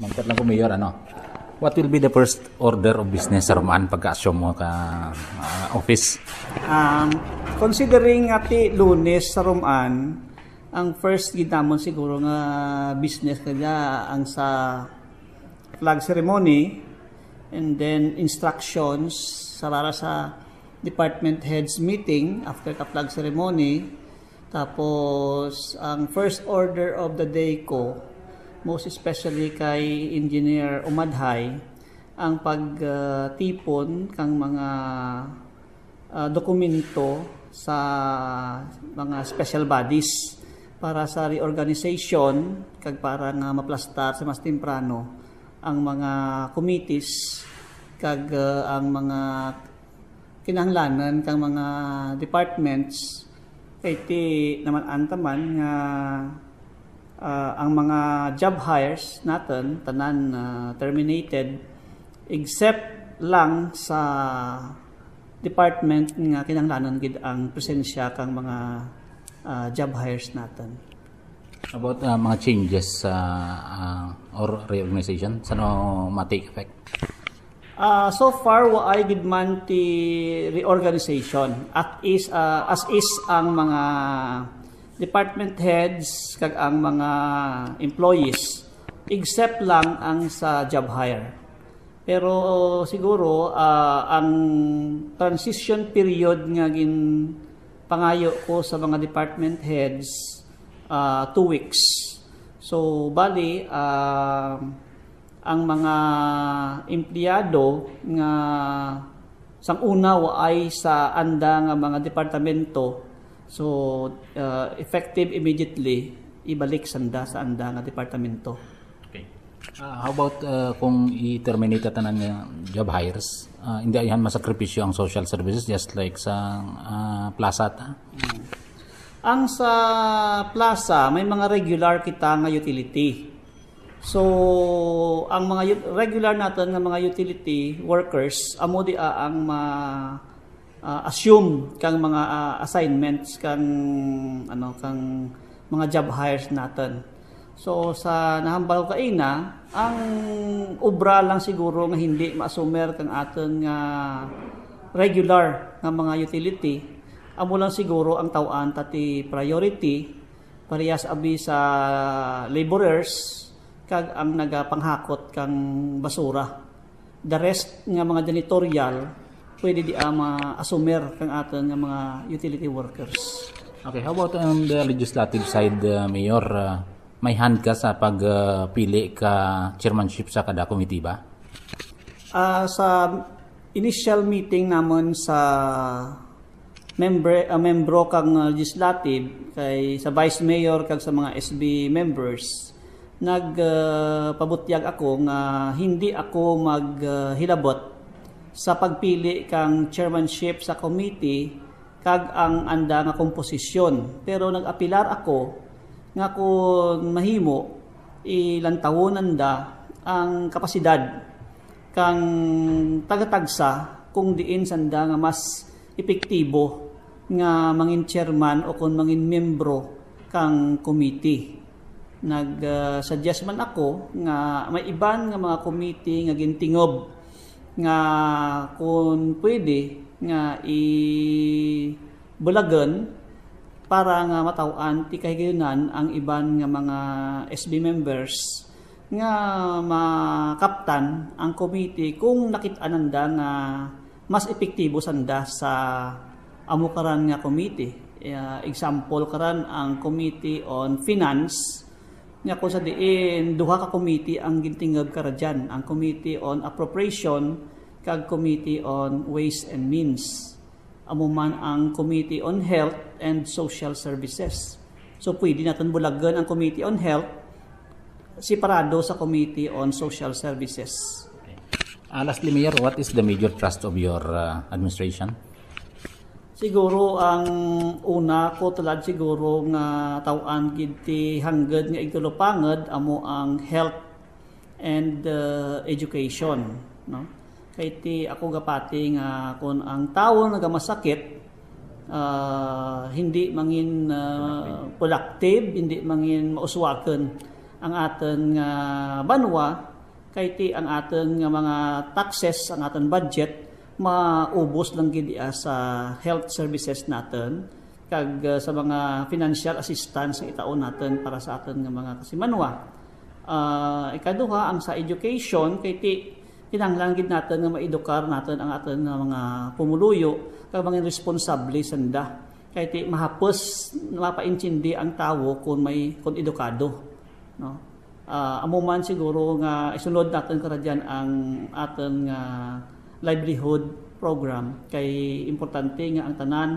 Mangkat lang ko, Mayor, what will be the first order of business sa Roman pagka-assume mo ka office? Considering ati Lunes sa Roman, ang first ginamon siguro nga business kaya ang sa flag ceremony and then instructions para sa department heads meeting after ka flag ceremony. Tapos ang first order of the day ko, most especially kay Engineer Umadhay, ang pagtipon kang mga dokumento sa mga special bodies para sa reorganization kag para nga maplastar sa mas temprano ang mga committees kag ang mga kinahanglanan kang mga departments kay ti naman antaman nga ang mga job hires natin tanan terminated except lang sa department nga kinahanglanan gid ang presensya kang mga job hires natin. About mga changes or reorganization, sano ma-take effect? So far waay gid man ti reorganization as is ang mga department heads kag ang mga employees except lang ang sa job hire. Pero siguro ang transition period nga gin pangayo ko sa mga department heads 2 weeks. So bali ang mga empleyado nga sang una waay sa anda nga mga departamento. So, effective immediately, ibalik sanda sa anda nga departamento. Okay. How about kung i-terminate tanan nga job hires? Hindi ayan masakripisyo ang social services just like sa plaza ta? Ang sa plaza, may mga regular kita nga utility. So, ang mga regular natin nga mga utility workers, amo di ang assume kang mga assignments kang kang mga job hires natin. So sa nahambal kaina, ang obra lang siguro nga hindi ma-assumer kang aton nga regular nga mga utility. Amo lang siguro ang tawaan tati priority parehas abi sa laborers kag ang nagapanghakot kang basura. The rest nga mga janitorial pwede di ma-assumer kang aton nga mga utility workers. Okay, how about on the legislative side, Mayor? May hand ka sa pagpili ka chairmanship sa kada committee ba? Sa initial meeting namon sa membro kang legislative kay sa vice mayor kag sa mga SB members, nagpabutyag ako nga hindi ako maghilabot sa pagpili kang chairmanship sa committee kag ang anda nga komposisyon. Pero nag-apilar ako nga kung mahimo ilantawon anda ang kapasidad kang tagatagsa kung diin sanda nga mas epektibo nga mangin chairman o kung mangin membro kang committee. Nag-suggest man ako nga may iban nga mga committee nga gintingob nga kung pwede nga ibulagan para nga matawan ti kahigayunan ang iban nga mga SB members nga makaptan ang committee kung nakit-ananda nga mas epektibo sanda sa amukaran nga committee. Example karan ang Committee on Finance nga kung sa diin duha ka committee ang gintingab kara dyan, ang Committee on Appropriation kag Committee on Ways and Means, amuman ang Committee on Health and Social Services. So pwede natin bulagan ang Committee on Health separado sa Committee on Social Services. Okay. Lastly, Mayor, what is the major thrust of your administration? Siguro ang una ko tulad siguro nga tawaan kiti hanggad nga igtulupangad amo ang health and education, no? Kay ti ako gapati nga kun ang tawo nagamasakit hindi mangin productive, hindi mangin mauswaken ang aton nga banwa kay ti ang aton nga mga taxes, ang aton budget maubos lang gid sa health services natin kag sa mga financial assistance nga itaon natin para sa aton nga mga kasimanwa. Ikaduha ang sa education kay ti kinahanglan gid natin nga maedukar natin ang aton nga mga pumuluyo kag mga responsable sanda kay ti mahapos mapaintindi ang tawo kung edukado, no? Amuman siguro nga isunod natin karadyan ang aton nga livelihood program kay importante nga ang tanan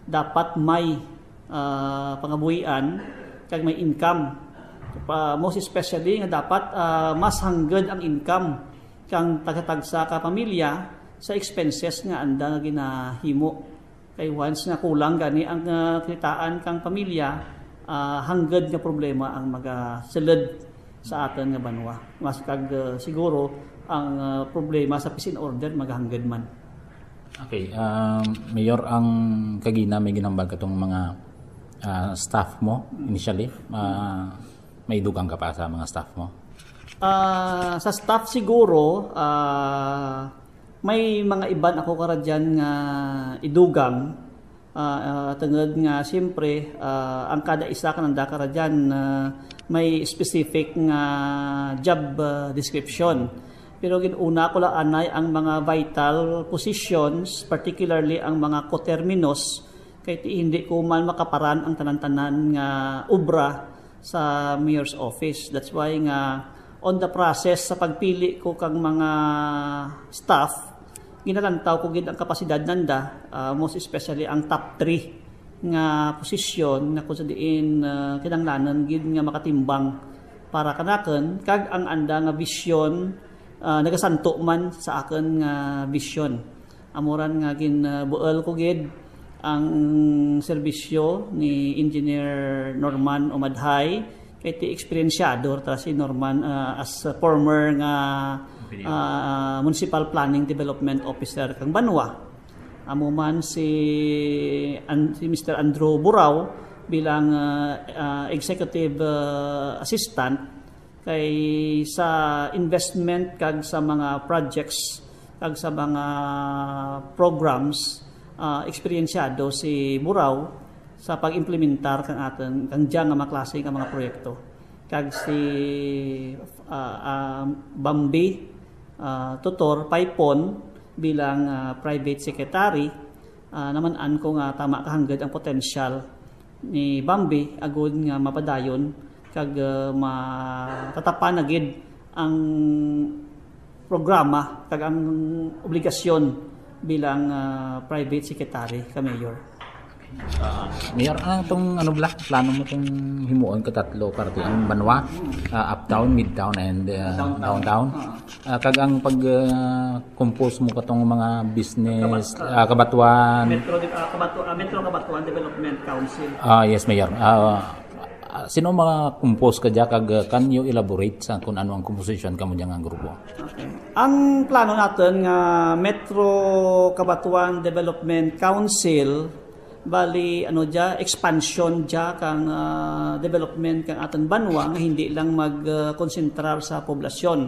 dapat may pangabuhian kag may income, most especially nga dapat mas hanggad ang income kang tagatagsa ka pamilya sa expenses nga anda nga ginahimo kay once nga kulang gani ang kitaan kang pamilya, hanggad nga problema ang magasulod sa aton nga banwa. Mas kag siguro ang problema sa peace and order maghanggad man. Okay, Mayor, ang kagina may ginambag katong mga staff mo initially. May dugang ka pa sa mga staff mo? Sa staff siguro, may mga iban ako karadyan nga idugang. Tungod nga siyempre ang kada isa kananda karadyan may specific nga job description. Pero ginuna ko lang anay ang mga vital positions, particularly ang mga coterminous, kay hindi ko man makaparan ang tanan-tanan nga obra sa mayor's office. That's why nga on the process sa pagpili ko kang mga staff, ginalantaw ko gid ang kapasidad nanda, most especially ang top 3 nga posisyon na kung sa diin kinanglanan gid nga makatimbang para kanaken kag ang anda nga vision nagasanto man sa akin nga vision. Amuran nga ginbuel ko gid ang serbisyo ni Engineer Norman Umadhay kay ti eksperyensyado ta si Norman as a former nga Municipal Planning Development Officer kang Banwa. Amo man si Mr. Andrew Burao bilang executive assistant kay sa investment kag sa mga projects kag sa mga programs, eksperyensyado si Burao sa pag-implementar kang aton kang diyan nga maklase nga mga proyekto. Kag si Bambi Tutor Paipon bilang private secretary, naman ko nga tama kahanggad ang potensyal ni Bambi agud nga mapadayon kag matatapan na gid ang programa kag ang obligasyon bilang private secretary ka mayor. Mayor, ano bala plano mo tong himuon ka tatlo parte ang Banwa, uptown, midtown and downtown. Kag ang pag compose mo katong mga business Kabatuan Metro Kabatuan Development Council. Yes, Mayor. Sino mga compose ka diya kag can you elaborate sa kung ano ang composition kamo diyan ang grupo? Okay. Ang plano natin nga Metro Kabatuan Development Council bali expansion kang development kang aton banwa nga hindi lang magkonsentrar sa poblasyon.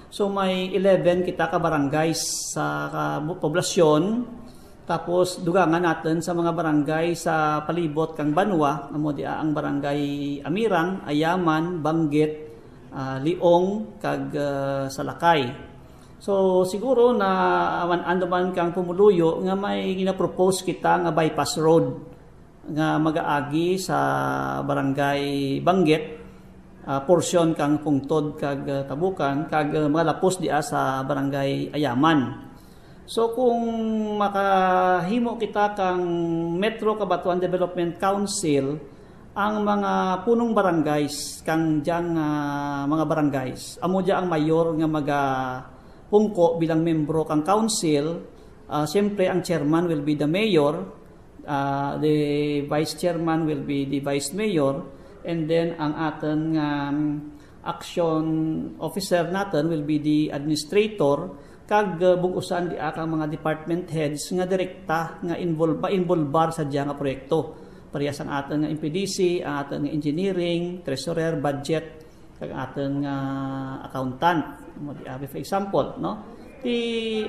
So may 11 kita ka barangays sa poblasyon, tapos dugangan natin sa mga barangay sa palibot kang banwa, amo di ang barangay Amirang, Ayaman, Banggit, Liong kag Salakay. So siguro na anduman kang pumuluyo nga may gina-propose kita nga bypass road nga magaagi sa barangay Banggit, portion kang Pungtod kag Tabukan kag malapos dia sa barangay Ayaman. So kung makahimo kita kang Metro Kabatuan Development Council, ang mga punong barangays kang diyang mga barangays, amo diya ang mayor nga pungko bilang membro kang council. Siyempre ang chairman will be the mayor, the vice chairman will be the vice mayor, and then ang aton action officer natin will be the administrator, kag bugusan di akang mga department heads nga direkta nga involbar sa diya nga proyekto. Parehas ang aton nga MPDC, ang aton nga engineering, treasurer, budget, kag aton nga accountant. mo di abi for example, no?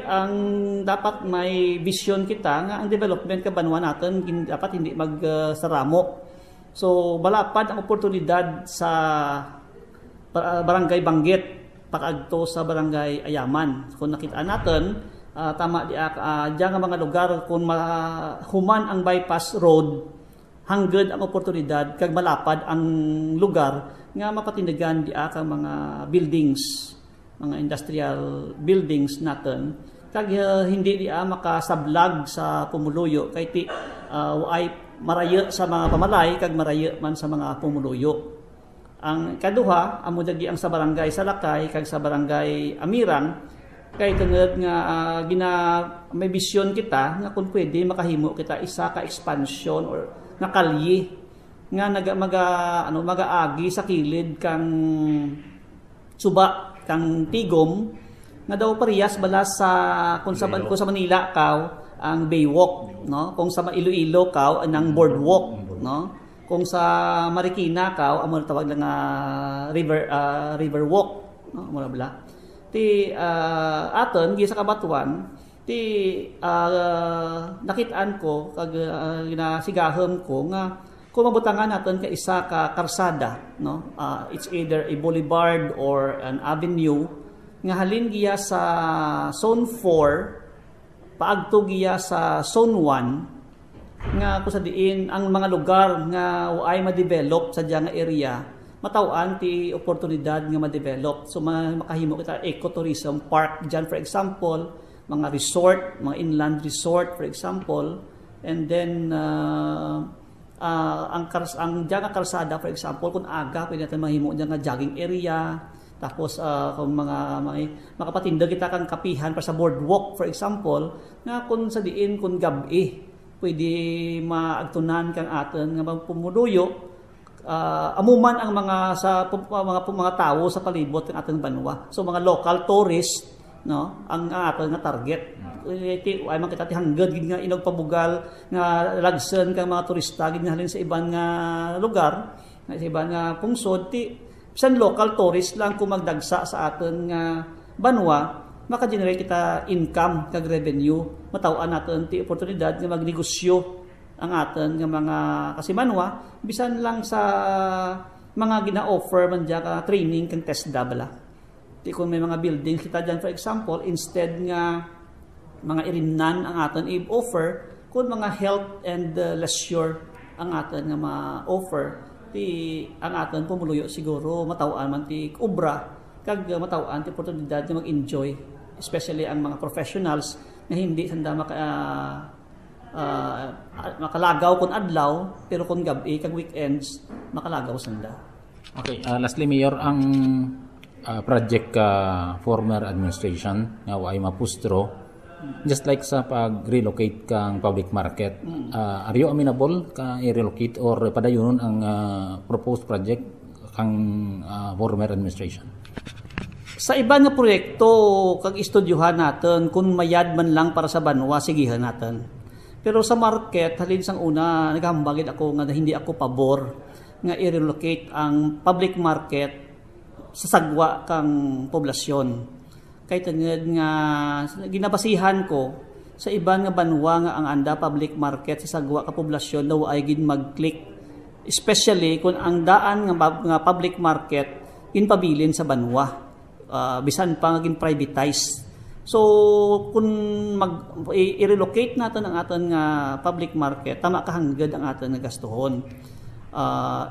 Ang dapat may vision kita nga ang development ka banwa natin dapat hindi magsaramo. So balapad ang oportunidad sa barangay Banggit pakaagto sa barangay Ayaman. Kung nakita natin tama di diyan nga mga lugar kung human ang bypass road hanggad ang oportunidad kag malapad ang lugar nga mapatindigan di kang mga buildings, mga industrial buildings natin kag hindi di makasablag sa pumuluyo kay ti ay maraya sa mga pamalay kag maraya man sa mga pumuluyo. Ang kaduha amo dagi ang sa barangay Salakay kag sa barangay Amirang kay tungod nga may vision kita nga kung pwede makahimo kita isa ka expansion or nga kalye nga magaagi sa kilid kang suba kang Tigom nga daw parehas bala sa kung sa Manila kaw ang Baywalk, no? Kung sa Iloilo kaw ang boardwalk, no? Kung sa Marikina kaw amo tawag lang river walk, no? Amo bala. Ti aton gi sa Kabatuan ti nakitaan ko kag ginasigahon ko nga kung mabutangan natin ka isa ka karsada, no? It's either a boulevard or an avenue nga halin giya sa zone 4 paagto giya sa zone 1 nga kung sa diin ang mga lugar nga ay ma-develop sa diya nga area matawan ti oportunidad nga ma-develop. So makahimo kita ecotourism park diyan for example, mga resort, mga inland resort for example, and then ang diyan nga karsada for example kung aga pwede natin mahimo diyan nga jogging area tapos kung makapatinda kita kang kapihan para sa boardwalk for example nga kung sa diin kung gabi pwede maagtunan kang aton nga pumuluyo amuman ang mga tao sa palibot ng ating banwa. So mga local tourists, no, ang aton nga target. Ay man kita ti hanggad gid nga inagpabugal nga lagsen kang mga turista gid nga halin sa ibang nga lugar, sa ibang nga pungsod ti bisan local tourist lang kung magdagsa sa aton nga banwa maka-generate kita income kag revenue. Mataw-an naton ti oportunidad nga magnegosyo ang aton nga mga kasimanwa bisan lang sa mga gina-offer man diya ka training kang TESDA bala. Di kung may mga buildings kita dyan for example instead nga mga irimnan ang aton i-offer kung mga health and leisure ang aton nga ma-offer ti ang aton pumuluyo siguro matawan man ti obra kag matawan ti oportunidad nga mag-enjoy especially ang mga professionals na hindi sanda makalagaw kung adlaw pero kung gabi kag weekends makalagaw sanda. Okay, lastly Mayor ang project former administration nga ay mapustro just like sa pag-relocate kang public market are you amenable ka i-relocate or padayonon ang proposed project kang former administration? Sa iba nga proyekto kag istudyuhan natin kung mayad man lang para sa banwa sigihan natin. Pero sa market, halin sang una, naghambagid ako nga hindi ako pabor nga i-relocate ang public market sa sagwa kang poblasyon. Kaya tangad nga ginabasihan ko sa iba nga banwa nga ang anda public market sa sagwa ka poblasyon daw ay gid mag-click. Especially kung ang daan nga public market ginpabilin sa banwa. Bisan pa nga gin privatized. So kung i-relocate natin ang aton nga public market, tama kahanggad ang aton nga gastuhon.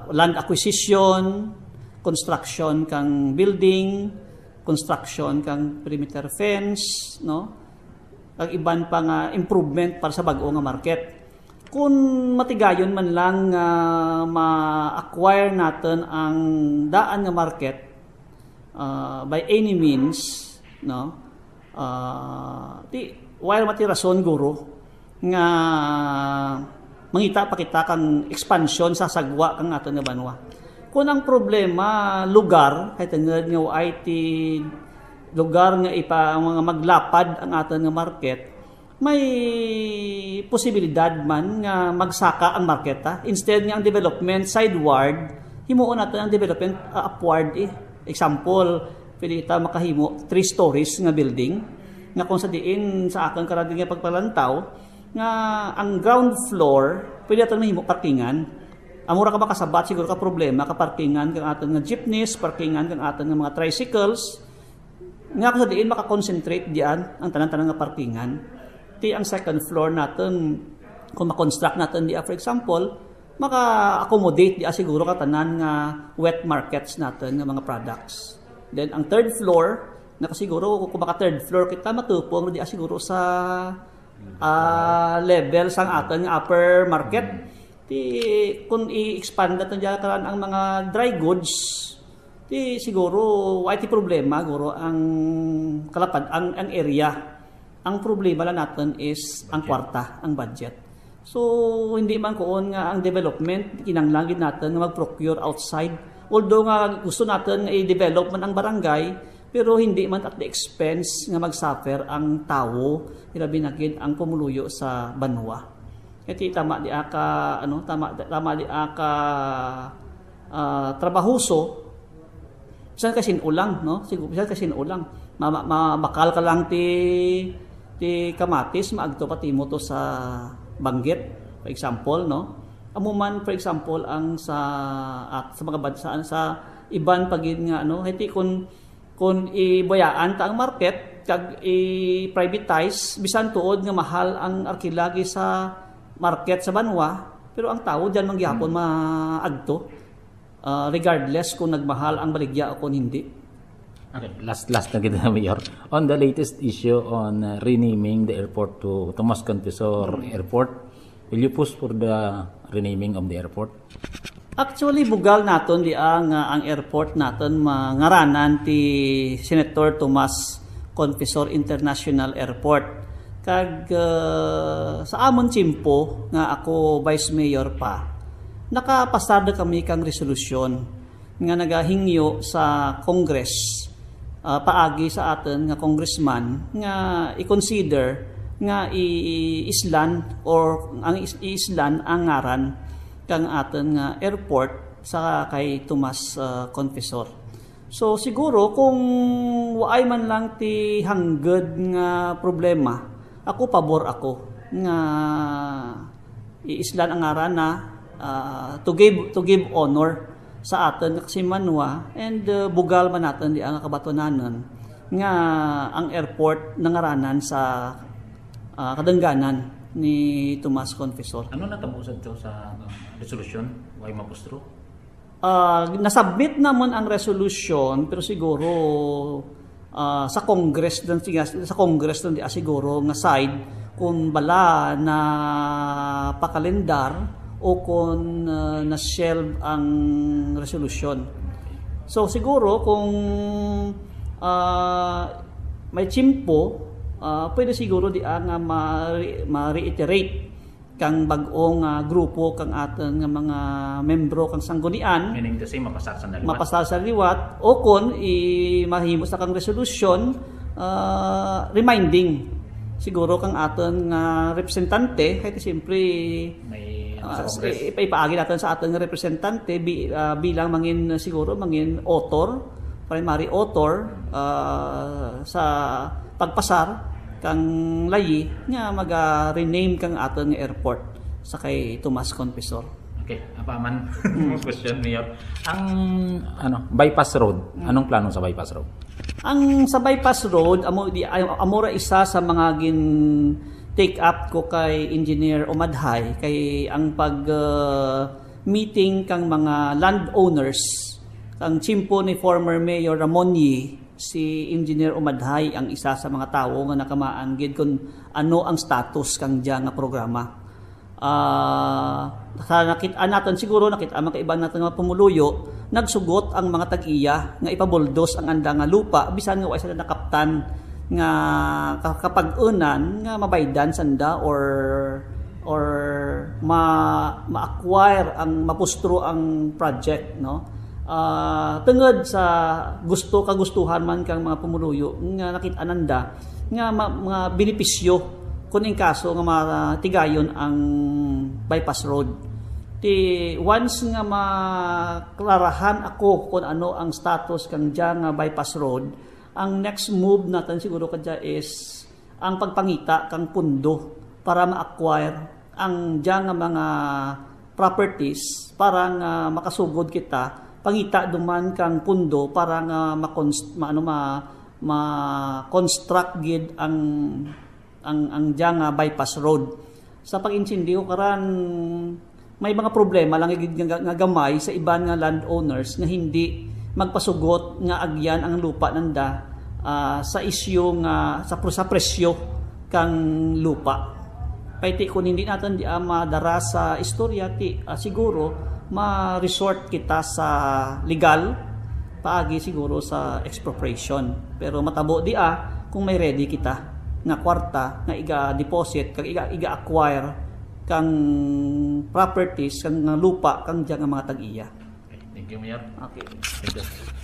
Land acquisition, construction kang building, construction kang perimeter fence, no? Kag iban pa nga improvement para sa bag-o nga market. Kung matigayon man lang ma-acquire natin ang daan nga market by any means, no? While matirason guro nga mangita pa kita kang expansion sa sagwa kang aton nga banwa. Kung ang problema lugar kay tangad nga IT lugar nga mga maglapad ang aton nga market, may posibilidad man nga magsaka ang market instead nga ang development sideward himuon natin ang development upward Example, pwede kita makahimo 3 stories nga building nga kung sa diin sa akong karaging nga pagpalantaw nga ang ground floor pwede aton mahimo parkingan. Amura ka makasabat siguro ka problema ka parkingan kang aton nga jeepneys, parkingan kang aton nga mga tricycles. Nga kung sa diin makakonsentrate diyan ang tanan-tanan nga parkingan. Ti ang second floor natin kung ma-construct natin diya for example, maka-accommodate diya siguro ka tanan nga wet markets natin nga mga products. Then, ang third floor, nakasiguro, kung maka third floor kita, matupong di siguro sa level sang aton nga upper market. Kung i-expand natin dyan karan ang mga dry goods, siguro, iti problema, guro, ang kalapad, ang area. Ang problema lang natin is ang kwarta, ang budget. So, hindi man koon nga ang development, kinanglangin natin na mag-procure outside. Although nga gusto natin i-develop man ang barangay, pero hindi man at the expense nga mag-suffer ang tao, ilabi na gid ang pumuluyo sa banwa. Iti tama di aka tama di aka trabahoso. Bisan kasi ulang, no? Siguro bisan kasi ulang. Makal ka lang ti kamatis maagto pati mo to sa banggit, for example, no? Amuman for example ang sa mga bansa sa iban pagin nga hiti kun ibayaan ta ang market kag i-privatize bisan tuod nga mahal ang arkilagi sa market sa banwa pero ang tao diyan mangyapon maagto regardless kung nagmahal ang baligya o kung hindi. Okay, last na kita Mayor. On the latest issue on renaming the airport to Tomas Contisor Airport, will you push for the renaming of the airport? Actually, bugal naton di ang airport naton mangaranan ti Senator Tomas Confessor International Airport. Kag sa amon Chimpo nga ako Vice Mayor pa, nakapasada kami kang resolusyon nga nagahingyo sa Congress paagi sa aton nga congressman nga i-consider nga i-islan or ang i-islan ang ngaran kang aton nga airport sa kay Tomas Confessor. So siguro kung waay man lang ti hangged nga problema, ako pabor ako nga i-islan ang ngaran na to give honor sa aton kasi manwa and bugal man natin di ang kabatonanan nga ang airport nangaranan sa kadangganan ni Tomas Confessor. Ano natabusan to sa resolution? Why mapustro? Nasubmit naman ang resolution pero siguro sa Congress din di siguro nga side kung bala na pakalendar o kung na-shelve ang resolution. So siguro kung may Chimpo, pwede siguro di nga ma-reiterate kang bag-ong grupo kang aton nga mga membro kang sanggunian. Meaning to say mapasar sa liwat. Mapasar sa liwat o kung mahimo sa kang resolution reminding siguro kang aton nga representante kahit siyempre may ipaagi natin sa ating representante bilang mangin author, primary author sa pagpasar kang layi nga mag-rename kang ating airport sa kay Tomas Confessor. Okay, apaman question Mayor. Ang bypass road, anong plano sa bypass road? Ang sa bypass road amora isa sa mga take up ko kay Engineer Umadhay kay ang pag meeting kang mga landowners kang Chimpo ni former Mayor Ramon Yee, si Engineer Umadhay ang isa sa mga tao nga nakamaan gid kung ano ang status kang diya nga programa. Nakita natin siguro makaiban natin nga pumuluyo nagsugot ang mga tag-iya nga ipabuldos ang anda nga lupa bisan nga wa sila nakaptan nga kapag unan nga mabaydan sanda or ma-acquire ang mapustro ang project tungod sa kagustuhan man kang mga pumuluyo nga nakit-ananda nga mga benepisyo kung in kaso nga matigayon ang bypass road Ti once nga maklarahan ako kung ano ang status kang diya nga bypass road, ang next move natin siguro kadya is ang pagpangita kang pundo para ma-acquire ang diya nga mga properties para nga makasugod kita, pangita duman kang pundo para nga ma-construct gid ang diya nga bypass road. Sa pag-insindiho karan may mga problema lang nga gamay sa iban nga landowners nga hindi magpasugot nga agyan ang lupa nanda sa isyu nga sa presyo kang lupa. Paiti kung hindi natin di madara sa istorya siguro ma-resort kita sa legal paagi siguro sa expropriation. Pero matabo di kung may ready kita nga kwarta nga iga-deposit kag iga-acquire kang properties kang lupa kang diyan nga mga tag-iya. Thank you, Mayor. Okay. Thank you.